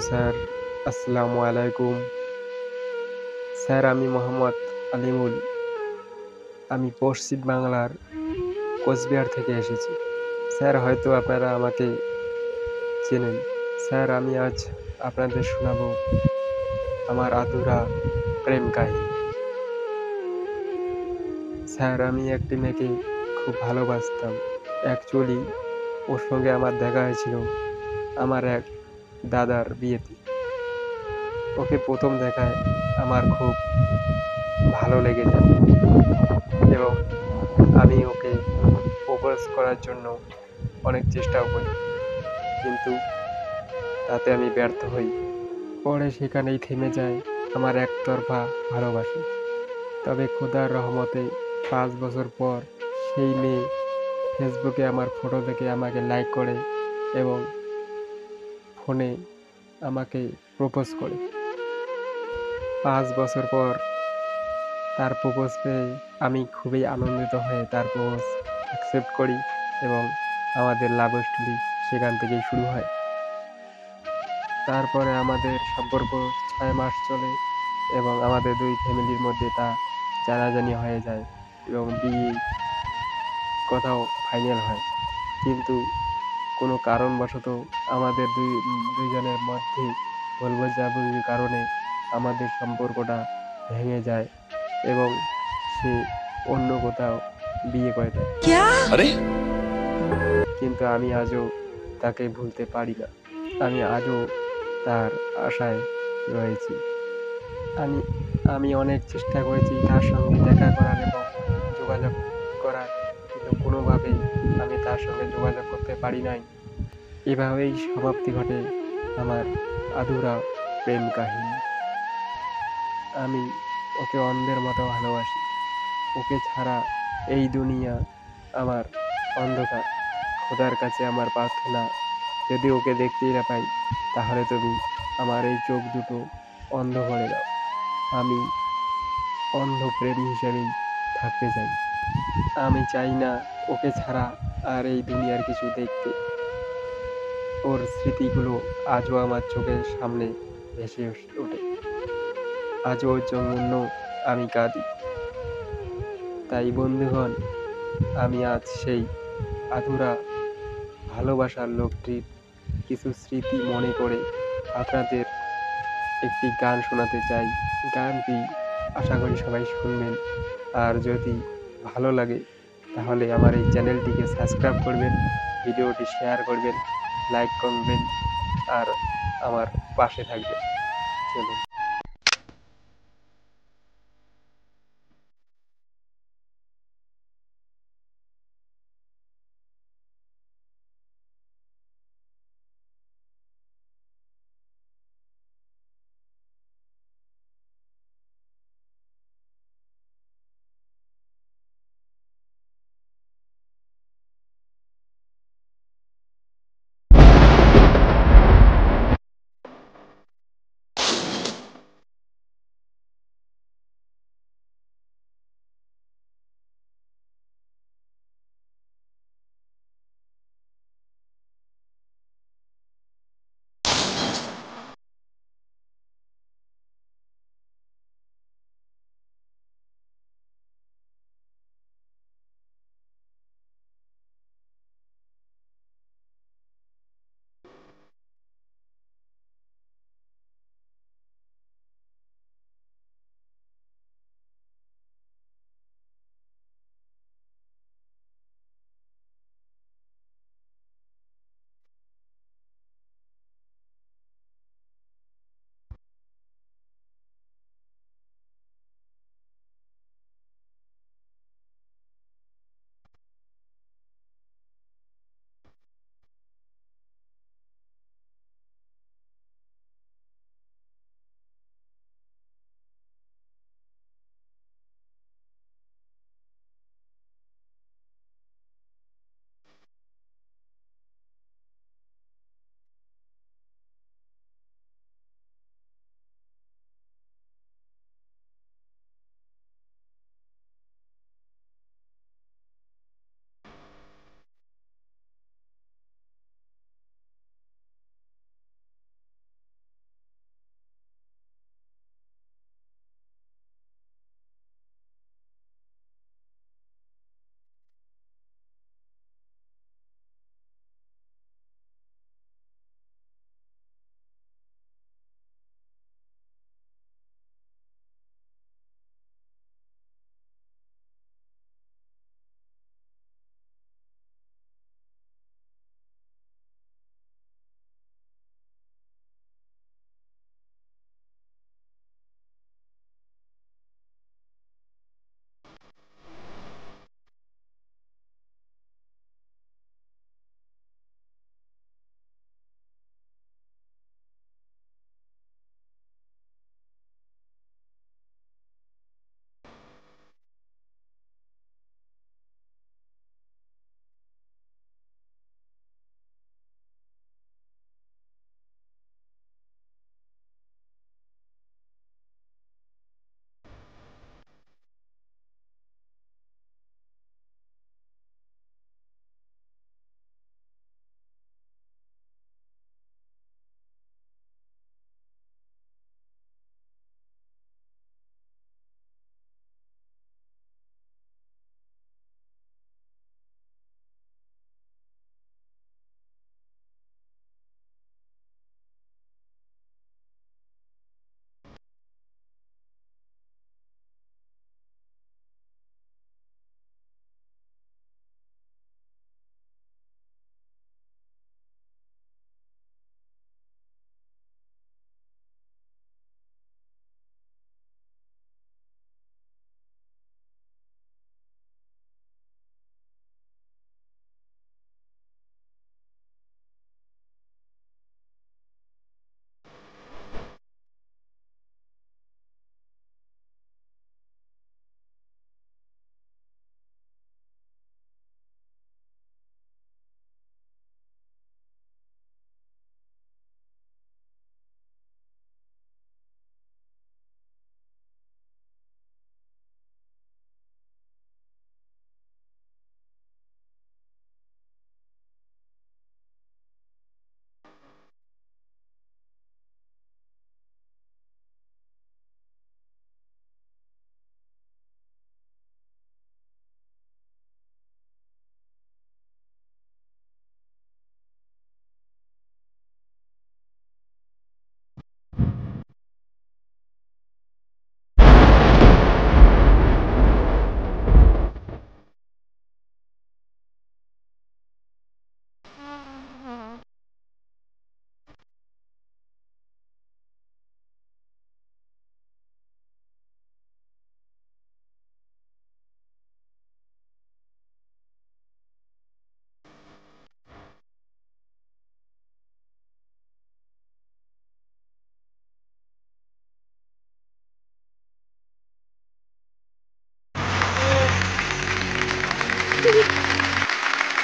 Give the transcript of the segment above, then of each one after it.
Sir, আসসালামু আলাইকুম। Sir, আমি মোহাম্মদ আলিমুল। আমি পশ্চিম বাংলার কোচবিহার থেকে এসেছি। স্যার, হয়তো আপনারা আমাকে চেনেন। স্যার, আমি আজ আপনাদের শোনাবো আমার আধুরা প্রেম কাহিনী। স্যার, আমি একটি মেয়েকে খুব ভালোবাসতাম। অ্যাকচুয়ালি ওর সঙ্গে আমার দেখা হয়েছিল আমার এক দাদার বিয়েতে। ওকে প্রথম দেখায় আমার খুব ভালো লেগে যায় এবং আমি ওকে প্রপোজ করার জন্য অনেক চেষ্টাও করি, কিন্তু তাতে আমি ব্যর্থ হই। পরে সেখানেই থেমে যায় আমার একতরফা ভালোবাসা। তবে খোদার রহমতে 5 বছর পর সেই মেয়ে ফেসবুকে আমার ফটো দেখে আমাকে লাইক করে এবং ফোনে আমাকে প্রপোজ করে। 5 বছর পর তার প্রপোজ পেয়ে আমি খুবই আনন্দিত হয়ে তার প্রপোজ অ্যাকসেপ্ট করি এবং আমাদের লাভ স্টোরি সেখান থেকেই শুরু হয়। তারপরে আমাদের সম্পর্ক 6 মাস চলে এবং আমাদের দুই ফ্যামিলির মধ্যে তা জানাজানি হয়ে যায় এবং বিয়ে কথাও ফাইনাল হয়। কিন্তু কোনো কারণবশত আমাদের দুইজনের মধ্যে ভুল বোঝাবুঝির কারণে আমাদের সম্পর্কটা ভেঙে যায় এবং সে অন্য কোথাও বিয়ে করে নেয়। আরে কিন্তু আমি আজও তাকে ভুলতে পারি না। আমি আজও তার আশায় রয়েছি। আমি আমি অনেক চেষ্টা করেছি তার সঙ্গে দেখা করার এবং যোগাযোগ করার, কিন্তু কোনোভাবেই আমি তার সঙ্গে যোগাযোগ করতে পারি নাই। এভাবেই সমাপ্তি ঘটে আমার আধুরা প্রেম কাহিনী। আমি ওকে অন্ধের মতো ভালোবাসি। ওকে ছাড়া এই দুনিয়া আমার অন্ধকার। খোদার কাছে আমার প্রার্থনা, যদি ওকে দেখতেই না পাই তাহলে তুমি আমার এই চোখ দুটো অন্ধ করে দাও। আমি অন্ধ প্রেমী হিসেবেই থাকতে চাই। আমি চাই না ওকে ছাড়া আর এই দুনিয়ার কিছু দেখতে। ওর স্মৃতিগুলো আজও আমার চোখের সামনে ভেসে ওঠে। আজও ওর জন্য আমি কাঁদি। তাই বন্ধুগণ, আমি আজ সেই আধুরা ভালোবাসার লোকটির কিছু স্মৃতি মনে করে আপনাদের একটি গান শোনাতে চাই। গানটি আশা করি সবাই শুনবেন। আর যদি ভালো লাগে তাহলে আমার এই চ্যানেলটিকে সাবস্ক্রাইব করবেন, ভিডিওটি শেয়ার করবেন, লাইক করবেন আর আমার পাশে থাকবেন। চলুন।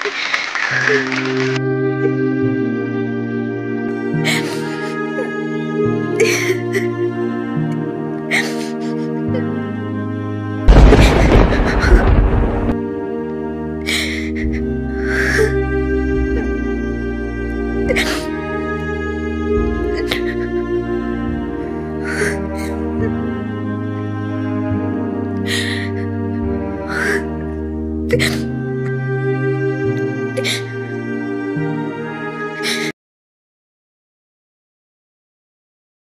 Yeah.